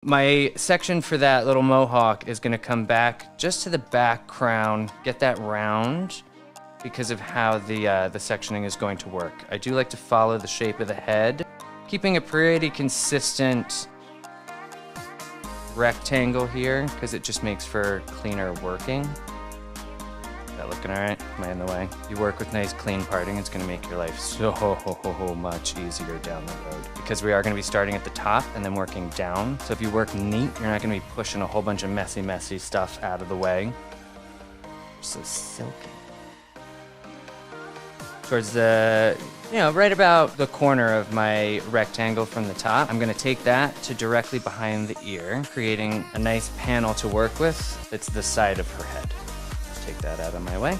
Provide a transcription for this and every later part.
My section for that little mohawk is gonna come back just to the back crown, get that round because of how the sectioning is going to work. I do like to follow the shape of the head, keeping a pretty consistent rectangle here because it just makes for cleaner working. Is that looking all right? Am I in the way? You work with nice clean parting, it's gonna make your life so much easier down the road because we are gonna be starting at the top and then working down. So if you work neat, you're not gonna be pushing a whole bunch of messy stuff out of the way. So silky. Towards the, right about the corner of my rectangle from the top, I'm gonna take that to directly behind the ear, creating a nice panel to work with. It's the side of her head. Take that out of my way.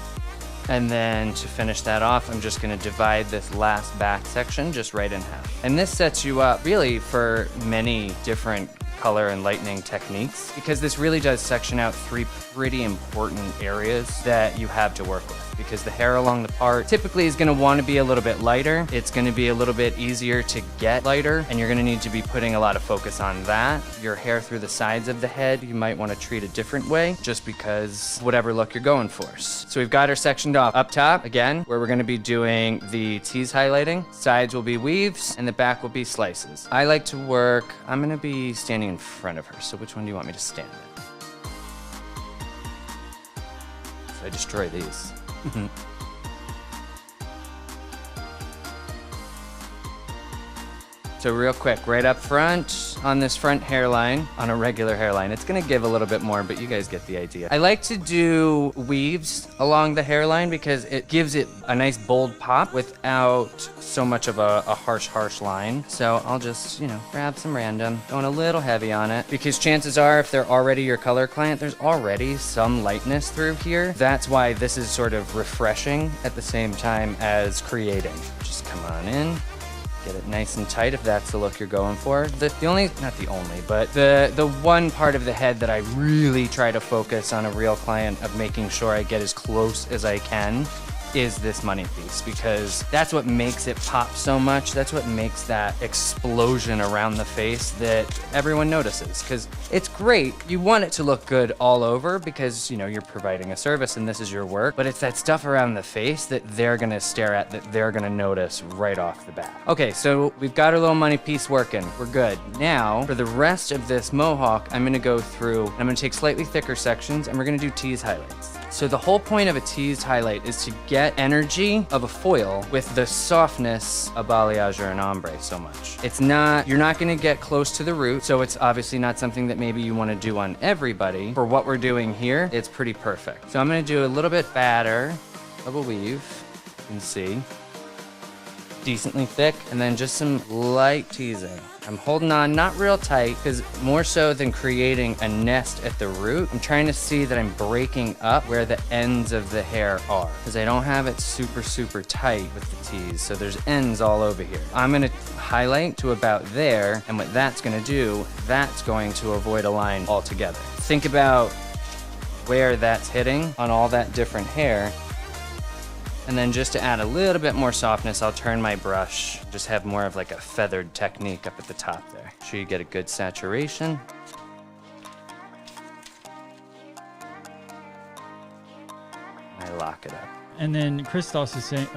And then to finish that off, I'm just gonna divide this last back section just right in half. And this sets you up really for many different color and lightening techniques because this really does section out three pretty important areas that you have to work with. Because the hair along the part typically is gonna wanna be a little bit lighter. It's gonna be a little bit easier to get lighter, and you're gonna need to be putting a lot of focus on that. Your hair through the sides of the head, you might wanna treat a different way just because whatever look you're going for. So we've got her sectioned off up top, again, where we're gonna be doing the tease highlighting. Sides will be weaves, and the back will be slices. I like to work, I'm gonna be standing in front of her, so which one do you want me to stand in? So I destroy these. So real quick, right up front on this front hairline, on a regular hairline, it's gonna give a little bit more, but you guys get the idea. I like to do weaves along the hairline because it gives it a nice bold pop without so much of a harsh line. So I'll just, grab some random, going a little heavy on it because chances are if they're already your color client, there's already some lightness through here. That's why this is sort of refreshing at the same time as creating. Just come on in. Get it nice and tight if that's the look you're going for. The only, not the only, but the one part of the head that I really try to focus on a real client of making sure I get as close as I can is this money piece because that's what makes it pop so much. That's what makes that explosion around the face that everyone notices because it's great. You want it to look good all over because, you're providing a service and this is your work, but it's that stuff around the face that they're gonna stare at, that they're gonna notice right off the bat. Okay, so we've got our little money piece working. We're good. Now, for the rest of this mohawk, I'm gonna go through and I'm gonna take slightly thicker sections and we're gonna do tease highlights. So the whole point of a teased highlight is to get energy of a foil with the softness of balayage or an ombre so much. You're not gonna get close to the root, so it's obviously not something that maybe you wanna do on everybody. For what we're doing here, it's pretty perfect. So I'm gonna do a little bit fatter of a weave, you can see. Decently thick, and then just some light teasing. I'm holding on, not real tight, because more so than creating a nest at the root, I'm trying to see that I'm breaking up where the ends of the hair are, because I don't have it super tight with the tease, so there's ends all over here. I'm gonna highlight to about there, and what that's gonna do, that's going to avoid a line altogether. Think about where that's hitting on all that different hair. And then just to add a little bit more softness, I'll turn my brush, just have more of like a feathered technique up at the top there. Make sure you get a good saturation. I lock it up. And then Christos is saying,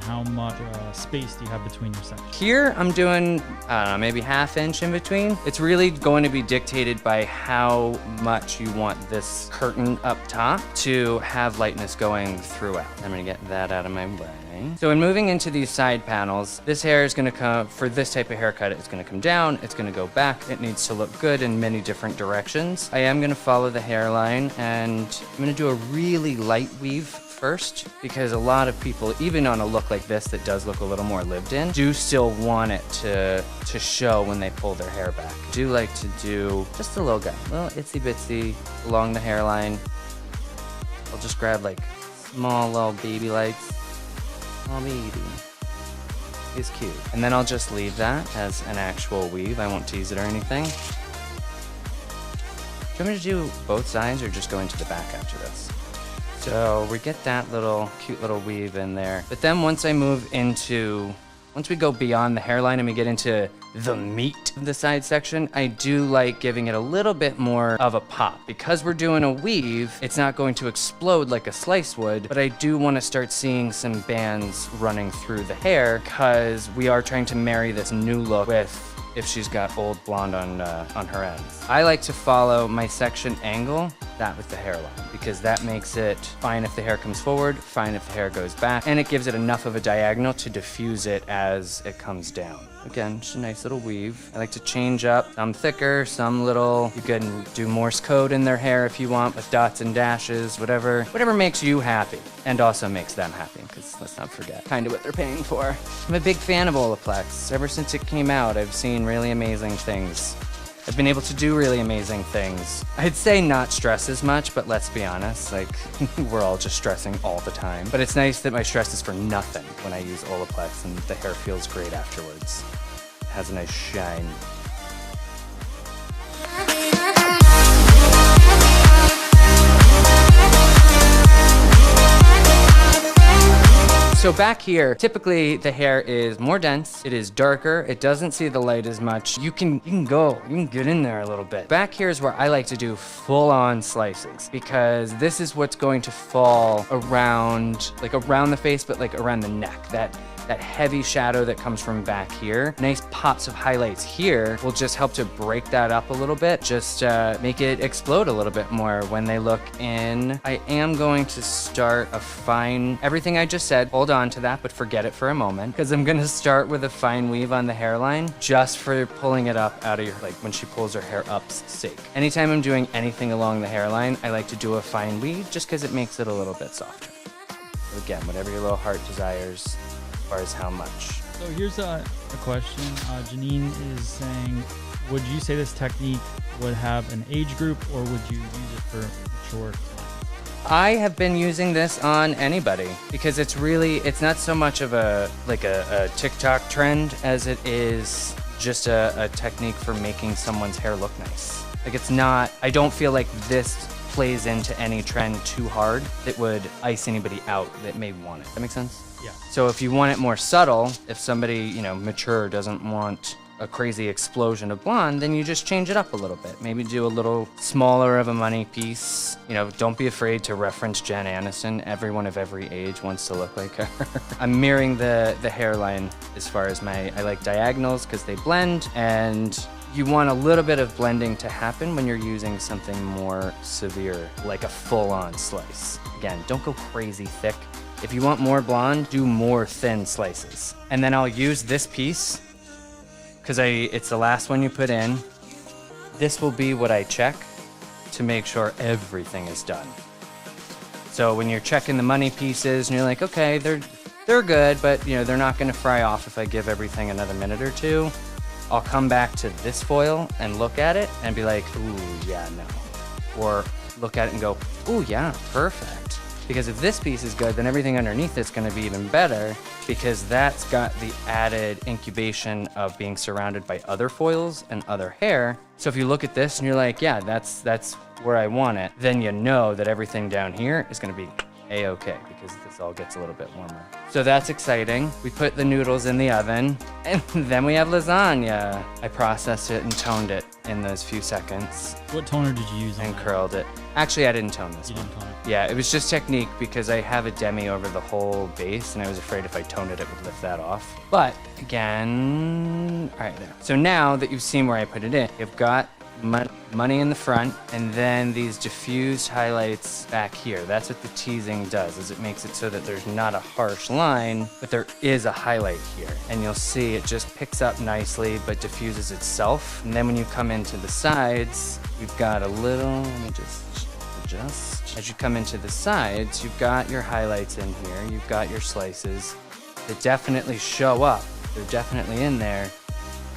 how much space do you have between your sections? Here I'm doing, I don't know, maybe ½ inch in between. It's really going to be dictated by how much you want this curtain up top to have lightness going throughout. I'm gonna get that out of my way. So in moving into these side panels, this hair is gonna come, for this type of haircut, it's gonna come down, it's gonna go back, it needs to look good in many different directions. I am gonna follow the hairline and I'm gonna do a really light weave first because a lot of people, even on a look like this that does look a little more lived in, do still want it to show when they pull their hair back. I do like to do just a little guy, a little itsy bitsy along the hairline. I'll just grab like small little baby lights. Oh, baby. He's cute. And then I'll just leave that as an actual weave. I won't tease it or anything. Do you want me to do both sides or just go into the back after this? So we get that little cute little weave in there. But then once I move into Once we go beyond the hairline and we get into the meat of the side section, I do like giving it a little bit more of a pop. Because we're doing a weave, it's not going to explode like a slice would, but I do want to start seeing some bands running through the hair because we are trying to marry this new look with if she's got old blonde on her ends. I like to follow my section angle, that with the hairline, because that makes it fine if the hair comes forward, fine if the hair goes back, and it gives it enough of a diagonal to diffuse it as it comes down. Again, just a nice little weave. I like to change up, some thicker, some little. You can do Morse code in their hair if you want, with dots and dashes, whatever makes you happy, and also makes them happy, because let's not forget, kind of what they're paying for. I'm a big fan of Olaplex. Ever since it came out, I've seen really amazing things. I've been able to do really amazing things. I'd say not stress as much, but let's be honest, like, we're all just stressing all the time. But it's nice that my stress is for nothing when I use Olaplex and the hair feels great afterwards. It has a nice shine. So back here, typically the hair is more dense, it is darker, it doesn't see the light as much. You can get in there a little bit. Back here is where I like to do full-on slices because this is what's going to fall around, like around the face, but like around the neck. That heavy shadow that comes from back here. Nice pops of highlights here will just help to break that up a little bit, just make it explode a little bit more when they look in. I am going to start a fine, everything I just said, hold on to that, but forget it for a moment, because I'm gonna start with a fine weave on the hairline, just for pulling it up out of your, like when she pulls her hair up's sake. Anytime I'm doing anything along the hairline, I like to do a fine weave, just because it makes it a little bit softer. So again, whatever your little heart desires, as far as how much. So here's a question. Janine is saying, would you say this technique would have an age group, or would you use it for mature clients? I have been using this on anybody because it's not so much of a TikTok trend as it is just a technique for making someone's hair look nice. Like it's not, I don't feel like this plays into any trend too hard that would ice anybody out that may want it. That makes sense? Yeah. So if you want it more subtle, if somebody, mature doesn't want a crazy explosion of blonde, then you just change it up a little bit. Maybe do a little smaller of a money piece. Don't be afraid to reference Jen Aniston. Everyone of every age wants to look like her. I'm mirroring the hairline as far as I like diagonals because they blend, and you want a little bit of blending to happen when you're using something more severe, like a full-on slice. Again, don't go crazy thick. If you want more blonde, do more thin slices. And then I'll use this piece, because it's the last one you put in. This will be what I check to make sure everything is done. So when you're checking the money pieces and you're like, okay, they're good, but they're not gonna fry off if I give everything another minute or two, I'll come back to this foil and look at it and be like, ooh, yeah, no. Or look at it and go, ooh, yeah, perfect. Because if this piece is good, then everything underneath it's gonna be even better because that's got the added incubation of being surrounded by other foils and other hair. So if you look at this and you're like, yeah, that's where I want it, then you know that everything down here is gonna be A-okay because this all gets a little bit warmer. So that's exciting. We put the noodles in the oven and then we have lasagna. I processed it and toned it in those few seconds. What toner did you use? And curled it. Actually, I didn't tone this one. You didn't tone it? Yeah, it was just technique because I have a demi over the whole base and I was afraid if I toned it, it would lift that off. But again, all right, there. So now that you've seen where I put it in, you've got money in the front and then these diffused highlights back here. That's what the teasing does, is it makes it so that there's not a harsh line, but there is a highlight here. And you'll see it just picks up nicely, but diffuses itself. And then when you come into the sides, you've got a little, let me just adjust. As you come into the sides, you've got your highlights in here, you've got your slices that definitely show up. They're definitely in there.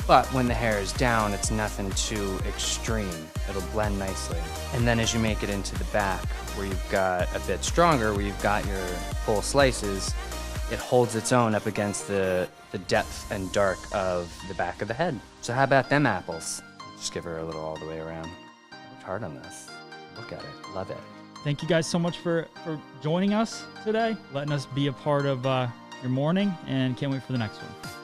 But when the hair is down, it's nothing too extreme. It'll blend nicely. And then as you make it into the back, where you've got a bit stronger, where you've got your full slices, it holds its own up against the depth and dark of the back of the head. So how about them apples? Just give her a little all the way around. I worked hard on this. Look at it, love it. Thank you guys so much for joining us today, letting us be a part of your morning, and can't wait for the next one.